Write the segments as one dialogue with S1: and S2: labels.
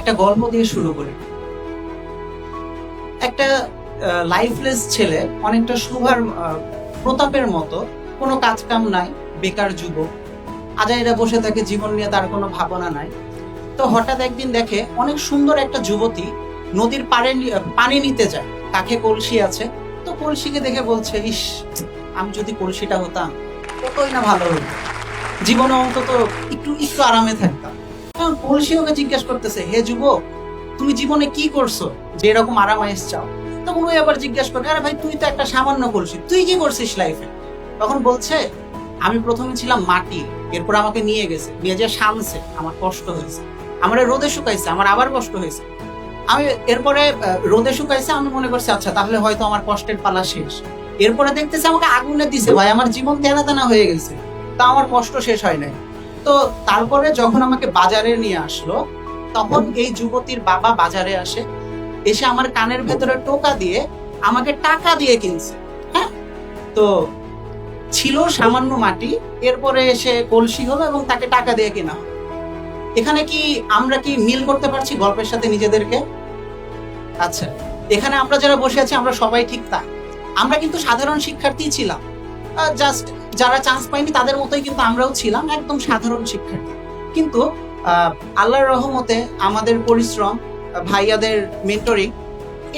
S1: একটা গল্প দিয়ে শুরু করি। একটা লাইফলেস ছেলে, অনেকটা শোভার প্রতাপের মতো, কোনো কাজ কাম নাই, বেকার যুবক, আজাইরা বসে থাকে, জীবন নিয়ে তার কোনো ভাবনা নাই। তো হঠাৎ একদিন দেখে অনেক সুন্দর একটা যুবতী নদীর পাড়ে পানি নিতে যায়, কাছে কলসি আছে। তো কলসিকে দেখে বলছে, ইস, আমি যদি কলসিটা হতাম কতই না ভালো হতো, জীবনে অন্তত একটু একটু আরামে থাকতাম। তখন কলসি ওকে জিজ্ঞেস করতেছে, হে যুবক, তুমি জীবনে কি করছো যে এরকম আরামায়েশ চাও? তখন ওই আবার জিজ্ঞেস করে, আরে ভাই, তুই তো একটা সামান্য কলসি, তুই কি করছিস লাইফে? তখন বলছে, আমি প্রথমে ছিলাম মাটি, এরপর আমাকে নিয়ে গেছে, নিয়ে যে শামছে, আমার কষ্ট হয়েছে, আমার রোদে শুকাইছে, আমার আবার কষ্ট হয়েছে, আমি এরপরে রোদে শুকাইছে, আমি মনে করছি আচ্ছা তাহলে হয়তো আমার কষ্টের পালা শেষ। এরপরে দেখতেছে আমাকে আগুনে দিছে, ভাই আমার জীবন তেনা তেনা হয়ে গেছে, তা আমার কষ্ট শেষ হয় নাই। তো তারপরে যখন আমাকে বাজারে নিয়ে আসলো, তখন এই যুবতীর বাবা বাজারে আসে, এসে আমার কানের ভেতরে টোকা দিয়ে আমাকে টাকা দিয়ে কিনছে। হ্যাঁ, তো ছিল সামান্য মাটি, এরপরে এসে কলসি হলো এবং তাকে টাকা দিয়ে কেনা হলো। এখানে কি আমরা কি মিল করতে পারছি গল্পের সাথে নিজেদেরকে? আচ্ছা, এখানে আমরা যারা বসে আছি আমরা সবাই ঠিক তাই, আমরা কিন্তু সাধারণ শিক্ষার্থী ছিলাম, জাস্ট যারা চান্স পাইনি তাদের মতোই কিন্তু আমরাও ছিলাম একদম সাধারণ শিক্ষার্থী। কিন্তু আল্লাহর রহমতে আমাদের পরিশ্রম, ভাইয়াদের মেন্টরিং,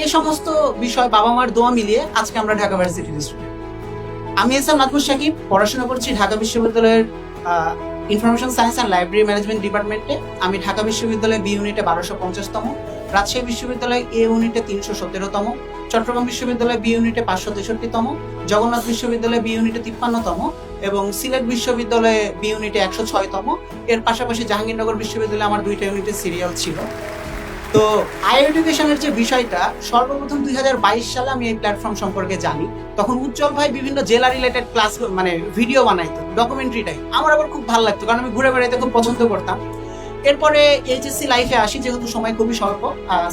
S1: এই সমস্ত বিষয়, বাবা মার দোয়া মিলিয়ে আজকে আমরা ঢাকা ভার্সিটির স্টুডেন্ট। আমি এস এম নাজমুল সাকিব, পড়াশোনা করছি ঢাকা বিশ্ববিদ্যালয়ের information science and library management ডিপার্টমেন্টে। আমি ঢাকা বিশ্ববিদ্যালয়ে বি ইউনিটে 1250তম, রাজশাহী বিশ্ববিদ্যালয় এ ইউনিটে 317তম, চট্টগ্রাম বিশ্ববিদ্যালয় বি ইউনিটে 563তম, জগন্নাথ বিশ্ববিদ্যালয় বি ইউনিটে 53তম এবং সিলেট বিশ্ববিদ্যালয়ে বি ইউনিটে 106তম। এর পাশাপাশি জাহাঙ্গীরনগর বিশ্ববিদ্যালয়ে আমার 2টা ইউনিটের সিরিয়াল ছিল। তো হায়ার এডুকেশনের যে বিষয়টা, সর্বপ্রথম 2022 সালে আমি এই প্ল্যাটফর্ম সম্পর্কে জানি। তখন উজ্জ্বল ভাই বিভিন্ন জেলা রিলেটেড ক্লাস, মানে ভিডিও বানাইতো, ডকুমেন্টারিটাই আমার আবার খুব ভালো লাগতো, কারণ আমি ঘুরে বেড়াইতে খুব পছন্দ করতাম। এরপরে এইচএসসি লাইফে আসি, যেহেতু সময় খুবই স্বল্প,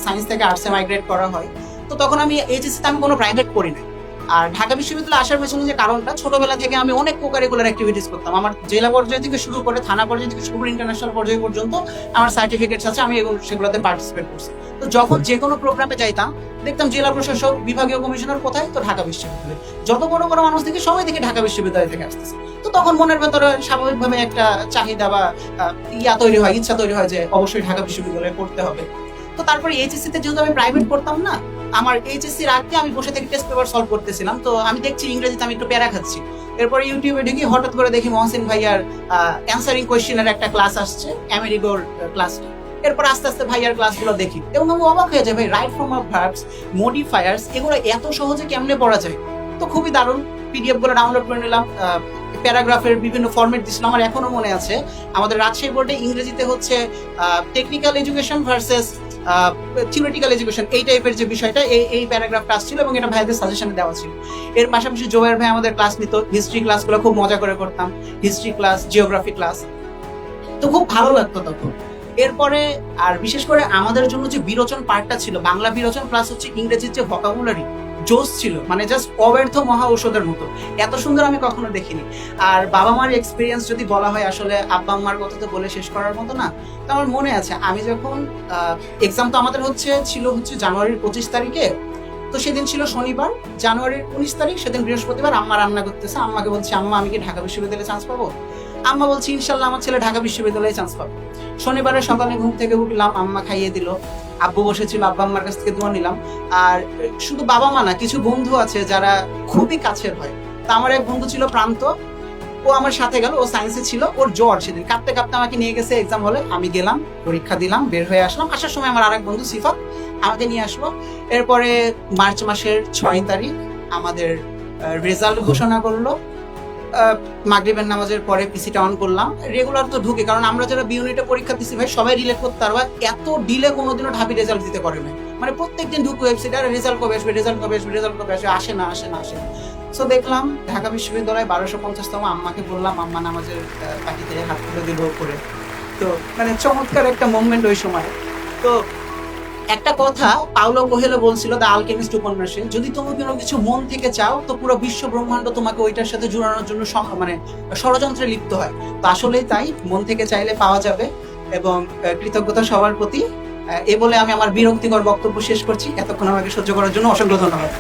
S1: সায়েন্স থেকে আর্টসে মাইগ্রেট করা হয়। তো তখন আমি এইচএসসিতে আমি কোনো প্রাইভেট পড়ি নাই। আর ঢাকা বিশ্ববিদ্যালয়ে আসার পেছনে যে কারণটা, ছোটবেলা থেকে আমি অনেক কোকারিকুলার অ্যাক্টিভিটিস করতাম। আমার জেলা পর্যায় থেকে শুরু করে থানা পর্যায় থেকে শুরু করে ইন্টারন্যাশনাল পর্যায় পর্যন্ত আমার সার্টিফিকেটস আছে, আমি সেগুলোতে পার্টিসিপেট করছি। তো যখন যে কোনো প্রোগ্রামে যাইতাম, দেখতাম জেলা প্রশাসক, বিভাগীয় কমিশনার কোথায়, তো ঢাকা বিশ্ববিদ্যালয়। যত বড় বড় মানুষ থেকে সবাই থেকে ঢাকা বিশ্ববিদ্যালয় থেকে আসতেছে। তো তখন মনের ভেতরে স্বাভাবিকভাবে একটা চাহিদা বা তৈরি হয়, ইচ্ছা তৈরি হয় যে অবশ্যই ঢাকা বিশ্ববিদ্যালয়ে পড়তে হবে। তো তারপরে এইচএসসি তে যেহেতু আমি প্রাইভেট পড়তাম না, আমার এইচএসসির আগে আমি বসে থেকে টেস্ট পেপার সলভ করতেছিলাম। তো আমি দেখছি ইংরেজিতে আমি একটু প্যারা খাচ্ছি। এরপরে ইউটিউবে ঢুকি, হঠাৎ করে দেখি মহসিন ভাইয়ার অ্যান্সারিং কোয়েশ্চেনের একটা ক্লাস আসছে, আমেরিগোর ক্লাসটা। এরপর আস্তে আস্তে ভাইয়ার ক্লাসগুলো দেখি এবং আমি অবাক হয়ে যাই, ভাই right form of verbs, modifiers, এগুলো এত সহজে কেমনে পড়া যায়। তো খুবই দারুণ, পিডিএফ গুলো ডাউনলোড করে নিলাম, প্যারাগ্রাফের বিভিন্ন ফরম্যাট দিছিলাম। আমার এখনো মনে আছে, আমাদের রাজশাহী বোর্ডে ইংরেজিতে হচ্ছে technical education versus theoretical education, এই টাইপের যে বিষয়টা, এই প্যারাগ্রাফটা আসছিল এবং এটা ভাইদের সাজেশনে দেওয়া ছিল। এর পাশাপাশি জোয়ার ভাই আমাদের ক্লাস নিত, হিস্ট্রি ক্লাসগুলো খুব মজা করে করতাম, হিস্ট্রি ক্লাস, জিওগ্রাফি ক্লাস, তো খুব ভালো লাগতো তখন। এরপরে আর বিশেষ করে আমাদের জন্য যে বিরোচন পার্টটা ছিল, বাংলা বিরোচন প্লাস হচ্ছে ইংরেজির যে ভোকাবুলারি, জোস ছিল, মানে জাস্ট অব্যর্থ মহা ঔষধের মতো, এত সুন্দর আমি কখনো দেখিনি। আর বাবা মার এক্সপিরিয়েন্স যদি বলা হয়, আসলে আব্বা আম্মার কথা তো বলে শেষ করার মতো না। তো আমার মনে আছে, আমি যখন এক্সাম তো আমাদের ছিল জানুয়ারির 25 তারিখে, তো সেদিন ছিল শনিবার, জানুয়ারির 19 তারিখ, সেদিন বৃহস্পতিবার। আম্মা রান্না করতেছে, আম্মাকে বলছি, আম্মা আমি কি ঢাকা বিশ্ববিদ্যালয়ে চান্স পাবো? আম্মা বলছি, ইনশাল্লাহ আমার ছেলে ঢাকা বিশ্ববিদ্যালয়ে চান্স পাবে। শনিবারের সকালে ঘুম থেকে উঠলাম, আম্মা খাইয়ে দিল, আব্বু বসেছিল, আব্বা আম্মার কাছ থেকে দোয়া নিলাম। আর শুধু বাবা মা না, কিছু বন্ধু আছে যারা খুবই কাছের হয়। তা আমার এক বন্ধু ছিল প্রান্ত, ও আমার সাথে গেল, ও সায়েন্সে ছিল, ওর জ্বর, সেদিন কাঁপতে কাঁপতে আমাকে নিয়ে গেছে এক্সাম হলে। আমি গেলাম, পরীক্ষা দিলাম, বের হয়ে আসলাম। আসার সময় আমার আরেক বন্ধু সিফাত আমাকে নিয়ে আসলো। এরপরে মার্চ মাসের 6 তারিখ আমাদের রেজাল্ট ঘোষণা করলো। মাগরিবের নামাজের পরে পিসিটা অন করলাম, রেগুলার তো ঢুকে, কারণ আমরা যারা বি ইউনিটে পরীক্ষা দিচ্ছি ভাই সবাই রিলেট করতে পারবো, এত ডিলে কোনোদিনও ঢাবি রেজাল্ট দিতে পারে না। মানে প্রত্যেকদিন ঢুকে ওয়েবসাইটে, আর রেজাল্ট কবে আসবে, রেজাল্ট কবে আসবে, রেজাল্ট কবে আসবে, আসে না। সো দেখলাম ঢাকা বিশ্ববিদ্যালয় 1250তম। আম্মাকে বললাম, আম্মা নামাজের পাখিতে হাত তুলে দিল করে। তো মানে চমৎকার একটা মোমেন্ট ওই সময়। তো একটা কথা পাওলো কোহেলো বলছিল দ্য আলকেমিস্ট উপন্যাসে, যদি তুমি কোনো কিছু মন থেকে চাও, তো পুরো বিশ্ব ব্রহ্মাণ্ড তোমাকে ওইটার সাথে জুড়ানোর জন্য মানে ষড়যন্ত্রে লিপ্ত হয়। তো আসলেই তাই, মন থেকে চাইলে পাওয়া যাবে। এবং কৃতজ্ঞতা সবার প্রতি। এ বলে আমি আমার বিরক্তিকর বক্তব্য শেষ করছি। এতক্ষণ আমাকে সহ্য করার জন্য অসংখ্য ধন্যবাদ।